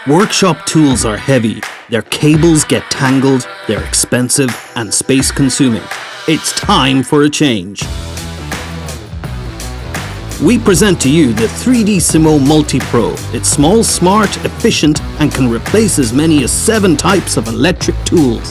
Workshop tools are heavy, their cables get tangled, they're expensive and space-consuming. It's time for a change. We present to you the 3Dsimo MultiPro. It's small, smart, efficient, and can replace as many as 7 types of electric tools.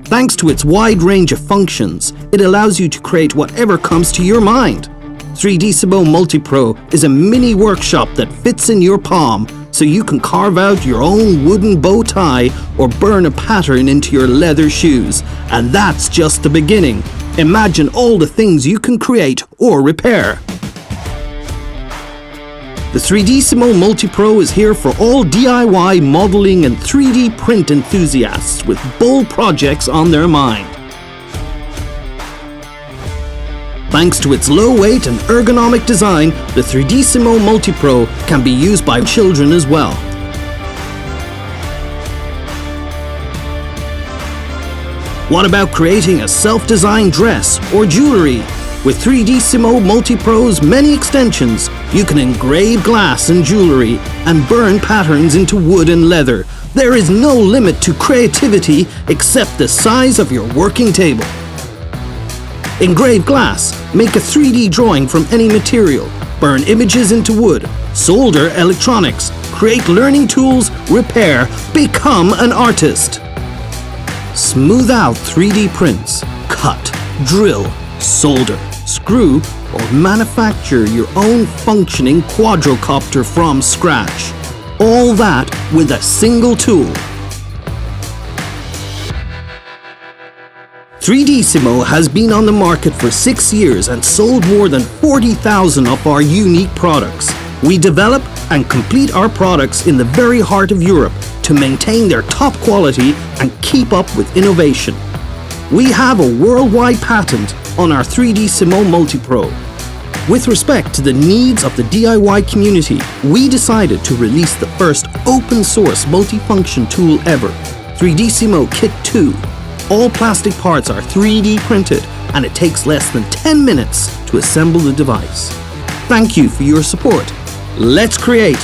Thanks to its wide range of functions, it allows you to create whatever comes to your mind. 3Dsimo MultiPro is a mini workshop that fits in your palm, so you can carve out your own wooden bow tie or burn a pattern into your leather shoes. And that's just the beginning. Imagine all the things you can create or repair. The 3Dsimo MultiPro is here for all DIY modeling and 3D print enthusiasts with bold projects on their mind. Thanks to its low weight and ergonomic design, the 3Dsimo MultiPro can be used by children as well. What about creating a self-designed dress or jewelry? With 3Dsimo MultiPro's many extensions, you can engrave glass and jewelry and burn patterns into wood and leather. There is no limit to creativity except the size of your working table. Engrave glass, make a 3D drawing from any material, burn images into wood, solder electronics, create learning tools, repair, become an artist. Smooth out 3D prints, cut, drill, solder, screw, or manufacture your own functioning quadrocopter from scratch. All that with a single tool. 3Dsimo has been on the market for 6 years and sold more than 40,000 of our unique products. We develop and complete our products in the very heart of Europe to maintain their top quality and keep up with innovation. We have a worldwide patent on our 3Dsimo MultiPro. With respect to the needs of the DIY community, we decided to release the first open-source multifunction tool ever, 3Dsimo Kit 2. All plastic parts are 3D printed, and it takes less than 10 minutes to assemble the device. Thank you for your support. Let's create